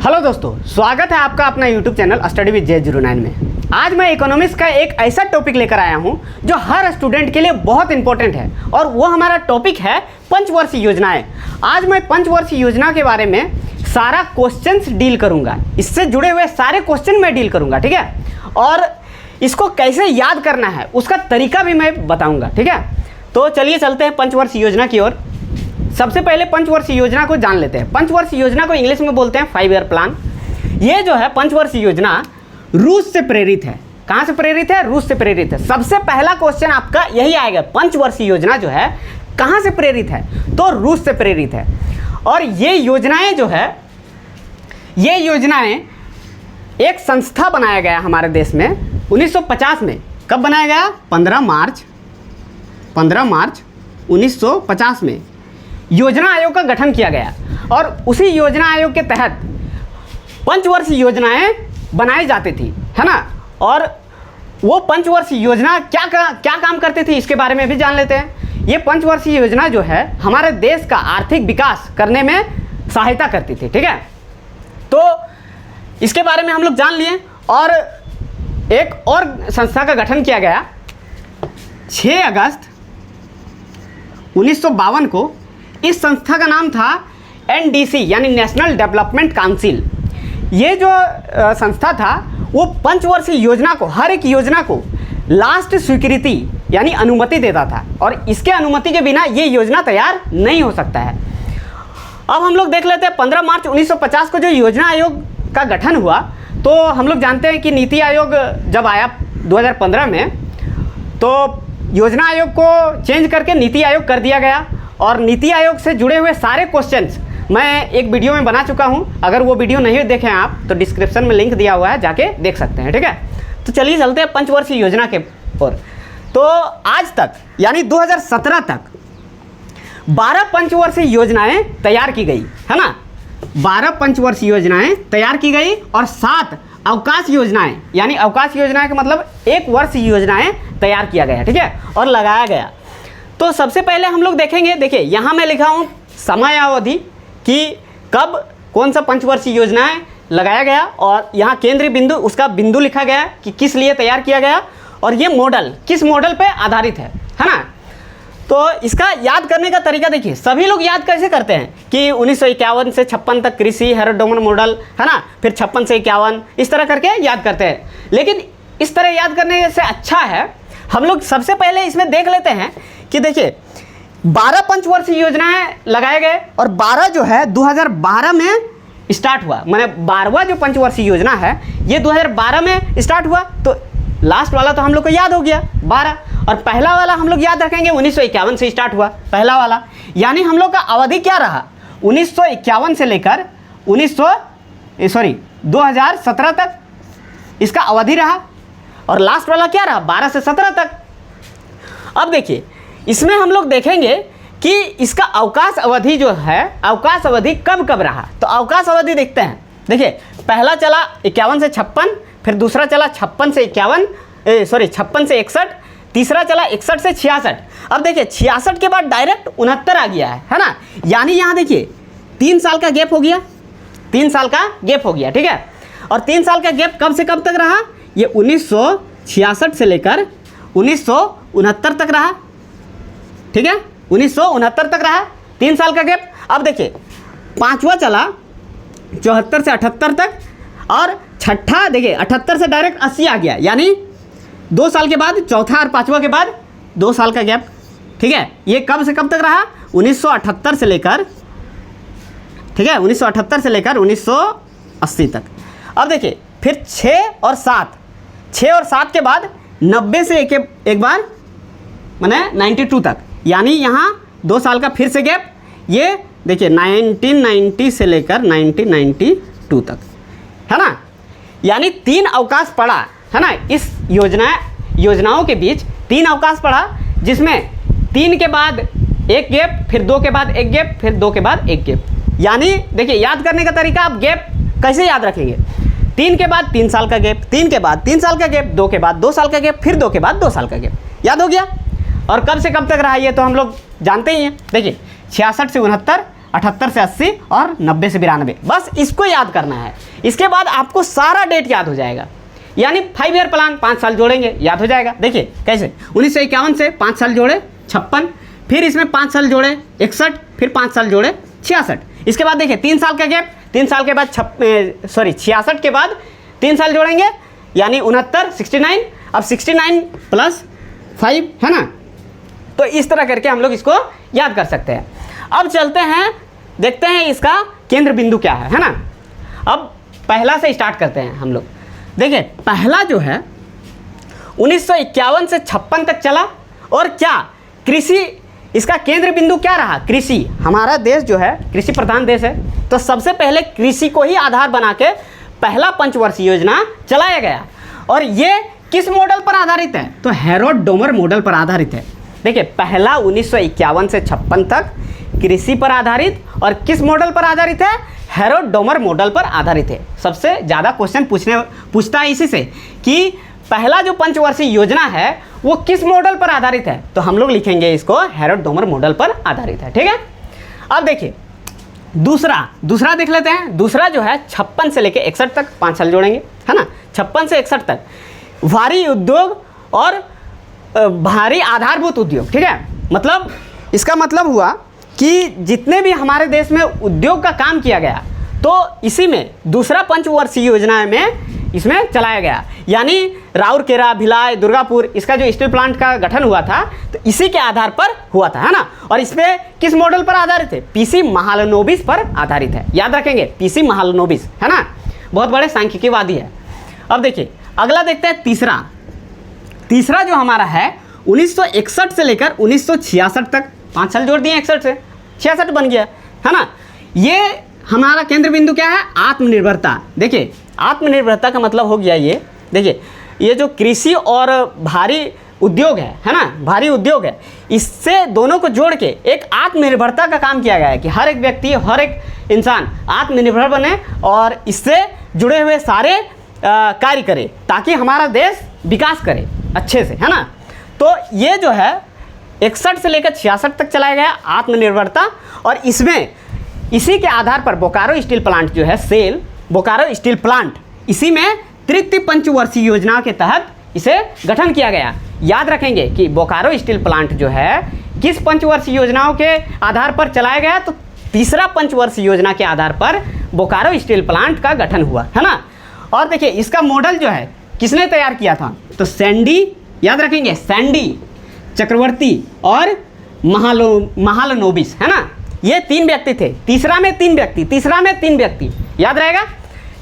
Hello दोस्तों, स्वागत है आपका अपना YouTube channel study with J09 में। आज मैं इकोनॉमिक्स का एक ऐसा टॉपिक लेकर आया हूं जो हर स्टूडेंट के लिए बहुत इंपॉर्टेंट है और वो हमारा टॉपिक है पंचवर्षीय योजनाएं। आज मैं पंचवर्षीय योजना के बारे में सारा क्वेश्चंस डील करूंगा, इससे जुड़े हुए सारे क्वेश्चन मैं डील करूंगा, ठीक है। और इसको कैसे याद करना है उसका तरीका भी मैं बताऊँगा, ठीक है। तो चलिए चलते हैं पंचवर्षीय योजना की ओर। सबसे पहले पंचवर्षीय योजना को जान लेते हैं। पंचवर्षीय योजना को इंग्लिश में बोलते हैं 5 ईयर प्लान। ये जो है पंचवर्षीय योजना रूस से प्रेरित है। कहाँ से प्रेरित है? रूस से प्रेरित है। सबसे पहला क्वेश्चन आपका यही आएगा, पंचवर्षीय योजना जो है कहाँ से प्रेरित है? तो रूस से प्रेरित है। और ये योजनाएं जो है, ये योजनाएं एक संस्था बनाया गया हमारे देश में 1950 में। कब बनाया गया? 15 मार्च 1950 में योजना आयोग का गठन किया गया और उसी योजना आयोग के तहत पंचवर्षीय योजनाएं बनाई जाती थी, है ना। और वो पंचवर्षीय योजना क्या काम करती थी इसके बारे में भी जान लेते हैं। ये पंचवर्षीय योजना जो है हमारे देश का आर्थिक विकास करने में सहायता करती थी, ठीक है। तो इसके बारे में हम लोग जान लिए। और एक और संस्था का गठन किया गया 6 अगस्त 1952 को। इस संस्था का नाम था NDC यानी नेशनल डेवलपमेंट काउंसिल। ये जो संस्था था वो पंचवर्षीय योजना को, हर एक योजना को लास्ट स्वीकृति यानी अनुमति देता था और इसके अनुमति के बिना ये योजना तैयार नहीं हो सकता है। अब हम लोग देख लेते हैं 15 मार्च 1950 को जो योजना आयोग का गठन हुआ। तो हम लोग जानते हैं कि नीति आयोग जब आया 2015 में, तो योजना आयोग को चेंज करके नीति आयोग कर दिया गया। और नीति आयोग से जुड़े हुए सारे क्वेश्चंस मैं एक वीडियो में बना चुका हूं। अगर वो वीडियो नहीं देखें आप तो डिस्क्रिप्शन में लिंक दिया हुआ है, जाके देख सकते हैं, ठीक है। तो चलिए चलते हैं पंचवर्षीय योजना के ओर। तो आज तक यानी 2017 तक 12 पंचवर्षीय योजनाएं तैयार की गई, है ना। 12 पंचवर्षीय योजनाएं तैयार की गई और 7 अवकाश योजनाएं यानी अवकाश योजनाएं का मतलब 1 वर्ष योजनाएं तैयार किया गया, ठीक है, और लगाया गया। तो सबसे पहले हम लोग देखेंगे, देखिए यहाँ मैं लिखा हूँ समय अवधि कि कब कौन सा पंचवर्षीय योजनाएं लगाया गया और यहाँ केंद्रीय बिंदु, उसका बिंदु लिखा गया कि किस लिए तैयार किया गया और ये मॉडल किस मॉडल पे आधारित है ना। तो इसका याद करने का तरीका देखिए, सभी लोग याद कैसे करते हैं कि 1951 से 56 तक कृषि हेरोडोमन मॉडल, है ना, फिर 56 से 51 इस तरह करके याद करते हैं। लेकिन इस तरह याद करने से अच्छा है हम लोग सबसे पहले इसमें देख लेते हैं कि देखिए 12 पंचवर्षीय योजनाएं लगाए गए और 12 जो है 2012 में स्टार्ट हुआ। मैंने 12वां जो पंचवर्षीय योजना है ये 2012 में स्टार्ट हुआ। तो लास्ट वाला तो हम लोग को याद हो गया 12, और पहला वाला हम लोग याद रखेंगे 1951 से स्टार्ट हुआ पहला वाला। यानी हम लोग का अवधि क्या रहा? 1951 से लेकर 2017 तक इसका अवधि रहा। और लास्ट वाला क्या रहा? 12 से 17 तक। अब देखिए इसमें हम लोग देखेंगे कि इसका अवकाश अवधि जो है, अवकाश अवधि कब कब रहा। तो अवकाश अवधि देखते हैं। देखिए पहला चला 51 से 56, फिर दूसरा चला 56 से 61, तीसरा चला 61 से 66। अब देखिए 66 के बाद डायरेक्ट 69 आ गया है ना। यानी यहाँ देखिए 3 साल का गैप हो गया, 3 साल का गैप हो गया, ठीक है। और 3 साल का गैप कब से कब तक रहा? ये 1966 से लेकर 1969 तक रहा, ठीक है। 1969 तक रहा 3 साल का गैप। अब देखिए 5वां चला 74 से 78 तक और छठा देखिए 78 से डायरेक्ट 80 आ गया। यानी 2 साल के बाद चौथा और 5वां के बाद 2 साल का गैप, ठीक है। ये कब से कब तक रहा? 1978 से लेकर, ठीक है, 1978 से लेकर 1980 तक। अब देखिए फिर 6 और 7 के बाद 90 से एक बार माने 92 तक। यानी यहाँ 2 साल का फिर से गैप। ये देखिए 1990 से लेकर 1992 तक, है ना। यानी 3 अवकाश पड़ा, है ना। इस योजनाओं के बीच 3 अवकाश पड़ा, जिसमें 3 के बाद एक गैप, फिर 2 के बाद एक गैप, फिर 2 के बाद एक गैप। यानी देखिए याद करने का तरीका, आप गैप कैसे याद रखेंगे? 3 के बाद 3 साल का गैप, 3 के बाद 3 साल का गैप, 2 के बाद 2 साल का गैप, फिर 2 के बाद 2 साल का गैप। याद हो गया। और कब से कब तक रहा ये तो हम लोग जानते ही हैं। देखिए 66 से 69 78 से 80 और 90 से 92, बस इसको याद करना है। इसके बाद आपको सारा डेट याद हो जाएगा, यानी 5 ईयर प्लान 5 साल जोड़ेंगे याद हो जाएगा। देखिए कैसे, 1951 से 5 साल जोड़े 56, फिर इसमें 5 साल जोड़े 61, फिर 5 साल जोड़े 66। इसके बाद देखिए 3 साल का गैप, 3 साल के बाद 66 के बाद 3 साल जोड़ेंगे यानी 69, 69, अब 69 प्लस 5 है ना। तो इस तरह करके हम लोग इसको याद कर सकते हैं। अब चलते हैं, देखते हैं इसका केंद्र बिंदु क्या है ना। अब पहला से स्टार्ट करते हैं हम लोग। देखिए पहला जो है 1951 से 56 तक चला, और क्या कृषि, इसका केंद्र बिंदु क्या रहा, कृषि। हमारा देश जो है कृषि प्रधान देश है, तो सबसे पहले कृषि को ही आधार बना के पहला पंचवर्षीय योजना चलाया गया। और ये किस मॉडल पर आधारित है, तो हेरोड-डोमर मॉडल पर आधारित है। देखिए पहला 1951 से 56 तक कृषि पर आधारित, और किस मॉडल पर आधारित है, हेरोड-डोमर मॉडल पर आधारित है। सबसे ज़्यादा क्वेश्चन पूछता है इसी से कि पहला जो पंचवर्षीय योजना है वो किस मॉडल पर आधारित है, तो हम लोग लिखेंगे इसको हेरोड-डोमर मॉडल पर आधारित है। ठीक है, अब देखिए दूसरा देख लेते हैं। दूसरा जो है 56 से लेके 61 तक 5 साल जोड़ेंगे, है ना। 56 से 61 तक भारी उद्योग और भारी आधारभूत उद्योग। ठीक है, मतलब इसका मतलब हुआ कि जितने भी हमारे देश में उद्योग का काम किया गया, तो इसी में दूसरा पंचवर्षीय योजना में इसमें चलाया गया। यानी राउरकेला, भिलाई, दुर्गापुर, इसका जो स्टील प्लांट का गठन हुआ था तो इसी के आधार पर हुआ था, है ना। और इसमें किस मॉडल पर आधारित है, पीसी महालनोबिस पर आधारित है। याद रखेंगे पीसी महालनोबिस, है ना, बहुत बड़े सांख्यिकीवादी है। अब देखिए अगला देखते हैं तीसरा जो हमारा है 1961 से लेकर 1966 तक 5 साल जोड़ दिए, 61 से 66 बन गया, है ना। ये हमारा केंद्र बिंदु क्या है, आत्मनिर्भरता। देखिए आत्मनिर्भरता का मतलब हो गया ये, देखिए ये जो कृषि और भारी उद्योग है ना, भारी उद्योग है, इससे दोनों को जोड़ के एक आत्मनिर्भरता का काम किया गया है कि हर एक व्यक्ति, हर एक इंसान आत्मनिर्भर बने और इससे जुड़े हुए सारे कार्य करे ताकि हमारा देश विकास करे अच्छे से, है ना। तो ये जो है 61 से लेकर 66 तक चलाया गया आत्मनिर्भरता, और इसमें इसी के आधार पर बोकारो स्टील प्लांट जो है, सेल बोकारो स्टील प्लांट, इसी में तृतीय पंचवर्षीय योजना के तहत इसे गठन किया गया। याद रखेंगे कि बोकारो स्टील प्लांट जो है किस पंचवर्षीय योजनाओं के आधार पर चलाया गया, तो तीसरा पंचवर्षीय योजना के आधार पर बोकारो स्टील प्लांट का गठन हुआ, है ना। और देखिए इसका मॉडल जो है किसने तैयार किया था, तो सैंडी, याद रखेंगे सैंडी, चक्रवर्ती और महालनोबिस, है ना। ये 3 व्यक्ति थे, तीसरा में तीन व्यक्ति, याद रहेगा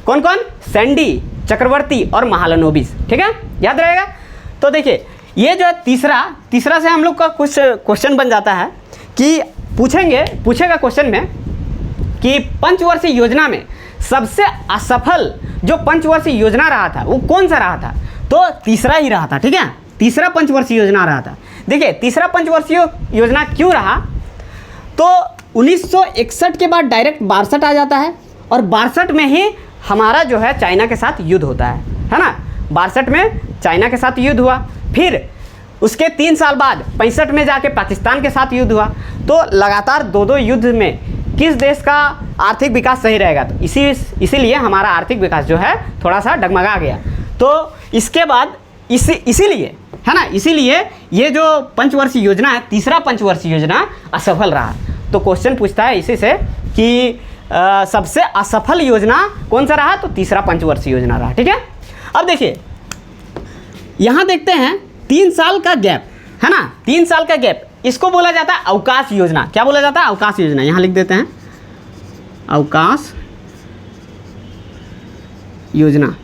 कौन कौन, सैंडी, चक्रवर्ती और महालनोबिस। ठीक है, याद रहेगा। तो देखिए ये जो है तीसरा से हम लोग का कुछ क्वेश्चन बन जाता है कि पूछेगा क्वेश्चन में कि पंचवर्षीय योजना में सबसे असफल जो पंचवर्षीय योजना रहा था वो कौन सा रहा था, तो तीसरा ही रहा था। ठीक है, तीसरा पंचवर्षीय योजना रहा था। देखिए तीसरा पंचवर्षीय योजना क्यों रहा, तो 1961 के बाद डायरेक्ट 62 आ जाता है, और 62 में ही हमारा जो है चाइना के साथ युद्ध होता है ना। 62 में चाइना के साथ युद्ध हुआ, फिर उसके 3 साल बाद 65 में जाके पाकिस्तान के साथ युद्ध हुआ। तो लगातार 2 युद्ध में किस देश का आर्थिक विकास सही रहेगा, तो इसीलिए हमारा आर्थिक विकास जो है थोड़ा सा डगमगा गया। तो इसके बाद इसीलिए, है ना, इसीलिए ये जो पंचवर्षीय योजना है, तीसरा पंचवर्षीय योजना असफल रहा। तो क्वेश्चन पूछता है इसी से कि सबसे असफल योजना कौन सा रहा, तो तीसरा पंचवर्षीय योजना रहा। ठीक है, अब देखिए यहाँ देखते हैं 3 साल का गैप, है ना, 3 साल का गैप, इसको बोला जाता है अवकाश योजना। क्या बोला जाता है, अवकाश योजना। यहाँ लिख देते हैं अवकाश योजना,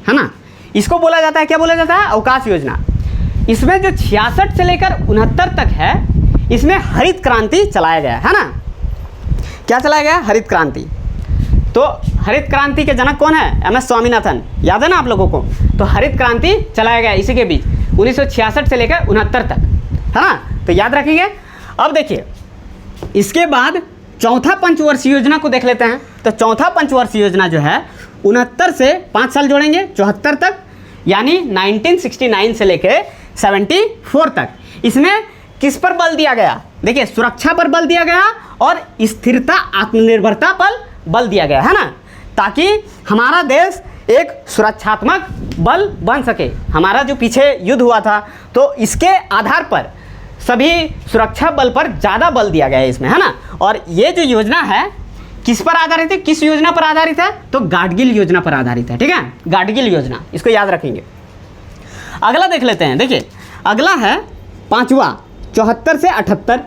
है ना, इसको बोला जाता है, क्या बोला जाता है, अवकाश योजना। इसमें जो 66 से लेकर 69 तक है, इसमें हरित क्रांति चलाया गया है ना। क्या चलाया गया, हरित क्रांति। तो हरित क्रांति के जनक कौन है, MS स्वामीनाथन, याद है ना आप लोगों को। तो हरित क्रांति चलाया गया इसी के बीच 1966 से लेकर 69 तक, है ना, तो याद रखिए। अब देखिए इसके बाद चौथा पंचवर्षीय योजना को देख लेते हैं। तो चौथा पंचवर्षीय योजना जो है 69 से 5 साल जोड़ेंगे 74 तक, यानी 1969 से लेकर 74 तक। इसमें किस पर बल दिया गया? देखिए, सुरक्षा पर बल दिया गया और स्थिरता, आत्मनिर्भरता पर बल दिया गया, है ना, ताकि हमारा देश एक सुरक्षात्मक बल बन सके। हमारा जो पीछे युद्ध हुआ था तो इसके आधार पर सभी सुरक्षा बल पर ज़्यादा बल दिया गया है इसमें, है ना। और ये जो योजना है किस पर आधारित है, किस योजना पर आधारित है? तो गाडगिल योजना पर आधारित है, ठीक है, गाडगिल योजना, इसको याद रखेंगे। अगला देख लेते हैं। देखिए, अगला है पांचवा, 74 से 78।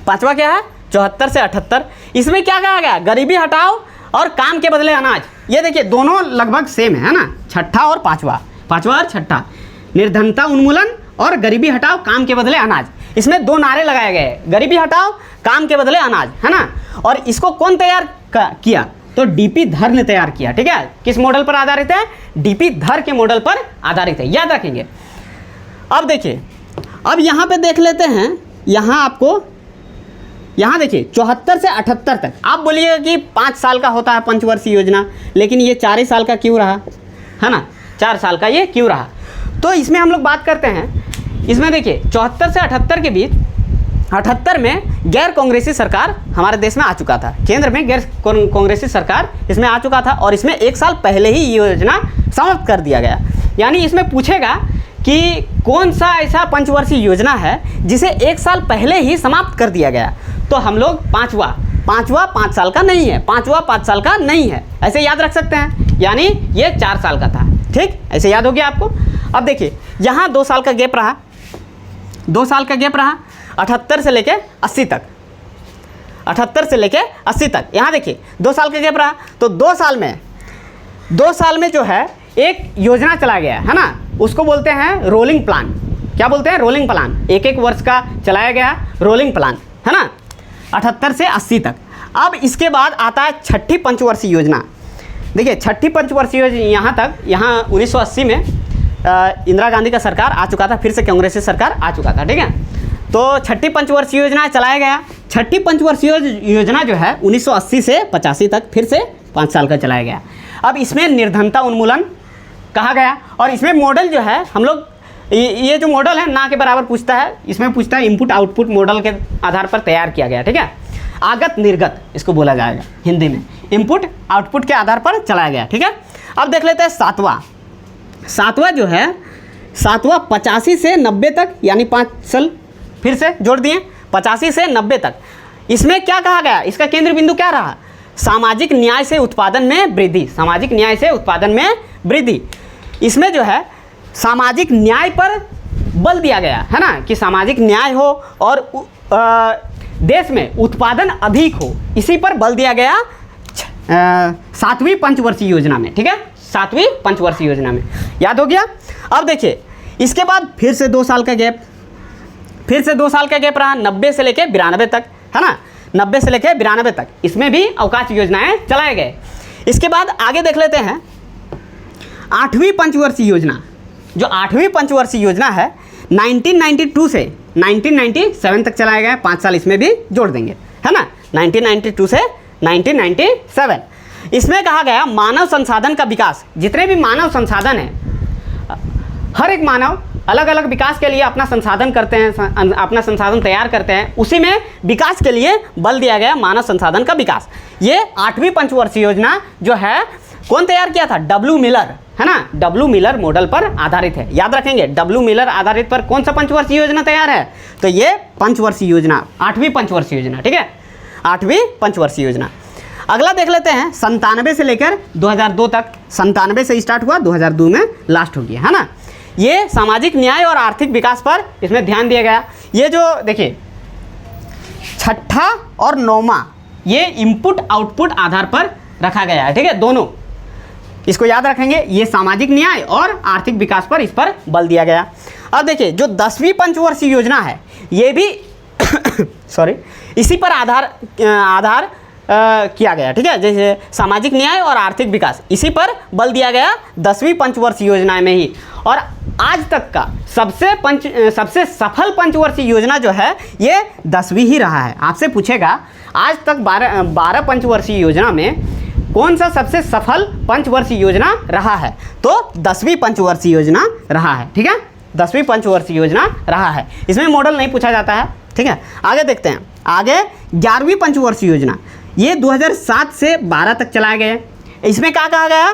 पांचवा क्या है? 74 से 78। इसमें क्या कहा गया? गरीबी हटाओ और काम के बदले अनाज। ये देखिए, दोनों लगभग सेम है ना, छठा और पांचवा, पांचवा और छठा। निर्धनता उन्मूलन और गरीबी हटाओ, काम के बदले अनाज। इसमें दो नारे लगाए गए, गरीबी हटाओ, काम के बदले अनाज, है ना। और इसको कौन तैयार किया? तो डीपी धर ने तैयार किया, ठीक है। किस मॉडल पर आधारित है? डीपी धर के मॉडल पर आधारित है, याद रखेंगे। अब देखिए, अब यहाँ पे देख लेते हैं, यहाँ आपको, यहाँ देखिए 74 से 78 तक। आप बोलिएगा कि 5 साल का होता है पंचवर्षीय योजना, लेकिन ये 4 ही साल का क्यों रहा, है ना, 4 साल का ये क्यों रहा? तो इसमें हम लोग बात करते हैं। इसमें देखिए 74 से 78 के बीच, 78 में गैर कांग्रेसी सरकार हमारे देश में आ चुका था, केंद्र में गैर कांग्रेसी सरकार इसमें आ चुका था और इसमें 1 साल पहले ही ये योजना समाप्त कर दिया गया। यानी इसमें पूछेगा कि कौन सा ऐसा पंचवर्षीय योजना है जिसे 1 साल पहले ही समाप्त कर दिया गया, तो हम लोग पांचवा 5 साल का नहीं है, पांचवा 5 साल का नहीं है, ऐसे याद रख सकते हैं। यानी ये 4 साल का था, ठीक, ऐसे याद हो गया आपको। अब देखिए, यहाँ 2 साल का गैप रहा, 2 साल का गैप रहा 78 से लेके 80 तक, 78 से लेके 80 तक। यहाँ देखिए 2 साल का गैप रहा, तो 2 साल में जो है एक योजना चला गया, है ना, उसको बोलते हैं रोलिंग प्लान। क्या बोलते हैं? Rolling plan. 1-1 वर्ष का चलाया गया रोलिंग प्लान, है ना, 78 से 80 तक। अब इसके बाद आता है छठी पंचवर्षीय योजना। देखिए, छठी पंचवर्षीय योजना यहाँ तक, यहाँ 1980 में इंदिरा गांधी का सरकार आ चुका था, फिर से कांग्रेसी सरकार आ चुका था, ठीक है। तो छठी पंचवर्षीय योजना चलाया गया। छठी पंचवर्षीय योजना जो है 1980 से 85 तक फिर से 5 साल का चलाया गया। अब इसमें निर्धनता उन्मूलन कहा गया और इसमें मॉडल जो है हम लोग, ये जो मॉडल है ना के बराबर पूछता है, इसमें पूछता है इनपुट आउटपुट मॉडल के आधार पर तैयार किया गया, ठीक है। आगत निर्गत इसको बोला जाएगा हिंदी में, इनपुट आउटपुट के आधार पर चलाया गया, ठीक है। अब देख लेते हैं सातवां जो है, सातवां 85 से 90 तक, यानी 5 साल फिर से जोड़ दिए, 85 से 90 तक। इसमें क्या कहा गया? इसका केंद्र बिंदु क्या रहा? सामाजिक न्याय से उत्पादन में वृद्धि, सामाजिक न्याय से उत्पादन में वृद्धि। इसमें जो है सामाजिक न्याय पर बल दिया गया, है ना, कि सामाजिक न्याय हो और देश में उत्पादन अधिक हो, इसी पर बल दिया गया 7वीं पंचवर्षीय योजना में, ठीक है, 7वीं पंचवर्षीय योजना में। याद हो गया? अब देखिए, इसके बाद फिर से 2 साल का गैप, फिर से 2 साल का गैप रहा 90 से लेकर 92 तक, है ना, 90 से लेकर 92 तक। इसमें भी अवकाश योजनाएं चलाए गए। इसके बाद आगे देख लेते हैं 8वीं पंचवर्षीय योजना। जो 8वीं पंचवर्षीय योजना है 1992 से 1997 तक चलाया गया, 5 साल इसमें भी जोड़ देंगे, है ना, 1992 से 1997। इसमें कहा गया मानव संसाधन का विकास। जितने भी मानव संसाधन हैं, हर एक मानव अलग अलग विकास के लिए अपना संसाधन करते हैं, अपना संसाधन तैयार करते हैं, उसी में विकास के लिए बल दिया गया, मानव संसाधन का विकास। ये 8वीं पंचवर्षीय योजना जो है कौन तैयार किया था? डब्ल्यू मिलर, है ना, डब्ल्यू मिलर मॉडल पर आधारित है। याद रखेंगे, डब्ल्यू मिलर आधारित पर कौन सा पंचवर्षीय योजना तैयार है? तो ये पंचवर्षीय योजना, 8वीं पंचवर्षीय योजना, ठीक है, 8वीं पंचवर्षीय योजना। अगला देख लेते हैं 97 से लेकर 2002 तक। 97 से स्टार्ट हुआ, 2002 में लास्ट हो गया, है ना। ये सामाजिक न्याय और आर्थिक विकास पर इसमें ध्यान दिया गया। ये जो देखिए 6ठा और 9वां, ये इनपुट आउटपुट आधार पर रखा गया है, ठीक है, दोनों इसको याद रखेंगे। ये सामाजिक न्याय और आर्थिक विकास पर इस पर बल दिया गया। अब देखिए जो 10वीं पंचवर्षीय योजना है, ये भी सॉरी इसी पर आधार किया गया, ठीक है, जैसे सामाजिक न्याय और आर्थिक विकास, इसी पर बल दिया गया 10वीं पंचवर्षीय योजना में ही। और आज तक का सबसे सफल पंचवर्षीय योजना जो है ये 10वीं ही रहा है। आपसे पूछेगा आज तक 12 पंचवर्षीय योजना में कौन सा सबसे सफल पंचवर्षीय योजना रहा है, तो 10वीं पंचवर्षीय योजना रहा है, ठीक है, 10वीं पंचवर्षीय योजना रहा है। इसमें मॉडल नहीं पूछा जाता है, ठीक है। आगे देखते हैं, आगे 11वीं पंचवर्षीय योजना, ये 2007 से 12 तक चलाए गए। इसमें क्या कहा गया?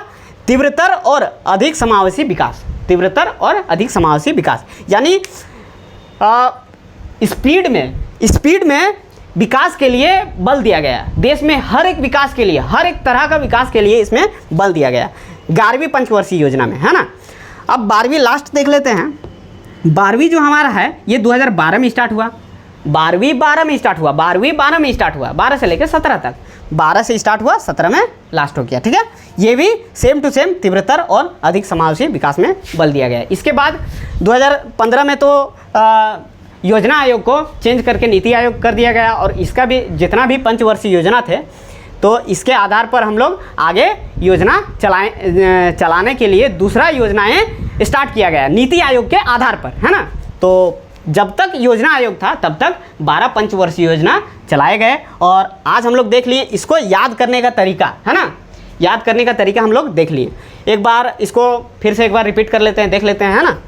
तीव्रतर और अधिक समावेशी विकास, तीव्रतर और अधिक समावेशी विकास, यानी स्पीड में विकास के लिए बल दिया गया। देश में हर एक विकास के लिए, हर एक तरह का विकास के लिए इसमें बल दिया गया 11वीं पंचवर्षीय योजना में, है ना। अब 12वीं लास्ट देख लेते हैं। 12वीं जो हमारा है ये 2012 में स्टार्ट हुआ, 12वीं में स्टार्ट हुआ, 12वीं में स्टार्ट हुआ, 12 से लेकर 17 तक, 12 से स्टार्ट हुआ, 17 में लास्ट हो गया, ठीक है। ये भी सेम टू सेम तीव्रतर और अधिक समावेशी विकास में बल दिया गया। इसके बाद 2015 में तो योजना आयोग को चेंज करके नीति आयोग कर दिया गया, और इसका भी जितना भी पंचवर्षीय योजना थे तो इसके आधार पर हम लोग आगे योजना चलाने के लिए दूसरा योजनाएं स्टार्ट किया गया नीति आयोग के आधार पर, है ना। तो जब तक योजना आयोग था तब तक 12 पंचवर्षीय योजना चलाए गए, और आज हम लोग देख लिए इसको याद करने का तरीका, है ना। याद करने का तरीका हम लोग देख लिए। एक बार इसको फिर से एक बार रिपीट कर लेते हैं, देख लेते हैं, है ना।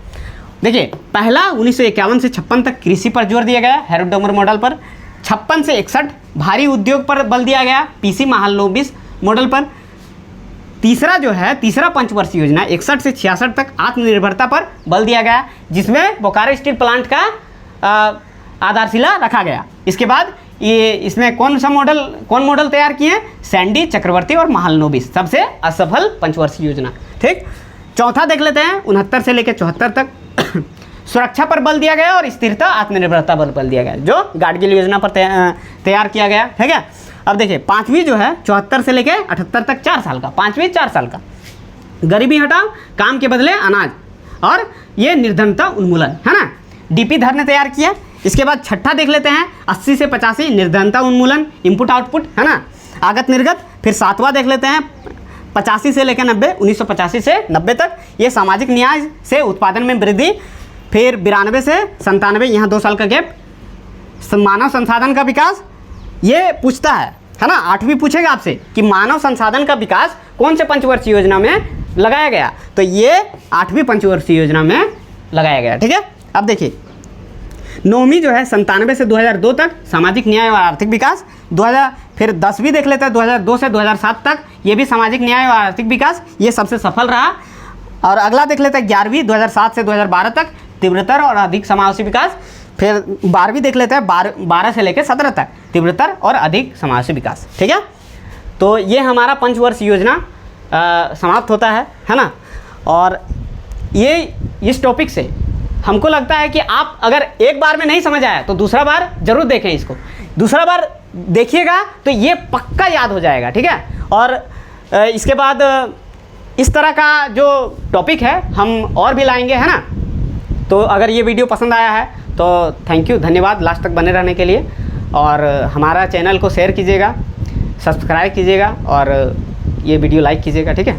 देखिए, पहला 1951 से 56 तक कृषि पर जोर दिया गया, हैरोल्ड डोमर मॉडल पर। 56 से 61 भारी उद्योग पर बल दिया गया, पीसी महालनोबिस मॉडल पर। तीसरा जो है, तीसरा पंचवर्षीय योजना 61 से 66 तक आत्मनिर्भरता पर बल दिया गया, जिसमें बोकारो स्टील प्लांट का आधारशिला रखा गया। इसके बाद ये इसमें कौन मॉडल तैयार किए? सैंडी, चक्रवर्ती और महालनोबिस, सबसे असफल पंचवर्षीय योजना, ठीक। चौथा देख लेते हैं, 69 से लेकर 74 तक सुरक्षा पर बल दिया गया और स्थिरता आत्मनिर्भरता पर बल दिया गया, जो गाडगिल योजना पर तैयार किया गया, ठीक है। अब देखिए, पाँचवीं जो है 74 से लेकर 78 तक 4 साल का, पाँचवीं 4 साल का, गरीबी हटाओ, काम के बदले अनाज, और ये निर्धनता उन्मूलन, है ना। डीपी धर ने तैयार किया। इसके बाद छठा देख लेते हैं, 80 से 85 निर्धनता उन्मूलन, इनपुट आउटपुट, है ना, आगत निर्गत। फिर 7वां देख लेते हैं, 85 से लेकर 90, 1985 से 90 तक, ये सामाजिक न्याय से उत्पादन में वृद्धि। फिर 92 से 97, यहाँ 2 साल का गैप। मानव संसाधन का विकास, ये पूछता है ना, 8वीं पूछेगा आपसे कि मानव संसाधन का विकास कौन से पंचवर्षीय योजना में लगाया गया, तो ये 8वीं पंचवर्षीय योजना में लगाया गया, ठीक है। अब देखिए, 9वीं जो है 97 से 2002 तक, सामाजिक न्याय और आर्थिक विकास। 2000 फिर 10वीं देख लेते हैं, 2002 से 2007 तक, ये भी सामाजिक न्याय और आर्थिक विकास, ये सबसे सफल रहा। और अगला देख लेते हैं 11वीं, 2007 से 2012 तक, तीव्रतर और अधिक समावेशी विकास। फिर 12वीं देख लेते हैं, 12 से लेकर 17 तक, तीव्रतर और अधिक समावेशी विकास, ठीक है। तो ये हमारा पंचवर्षीय योजना समाप्त होता है ना। और ये इस टॉपिक से हमको लगता है कि आप अगर एक बार में नहीं समझ आया तो दूसरा बार जरूर देखें इसको, दूसरा बार देखिएगा तो ये पक्का याद हो जाएगा, ठीक है। और इसके बाद इस तरह का जो टॉपिक है हम और भी लाएंगे, है ना। तो अगर ये वीडियो पसंद आया है तो थैंक यू, धन्यवाद लास्ट तक बने रहने के लिए। और हमारा चैनल को शेयर कीजिएगा, सब्सक्राइब कीजिएगा और ये वीडियो लाइक कीजिएगा, ठीक है।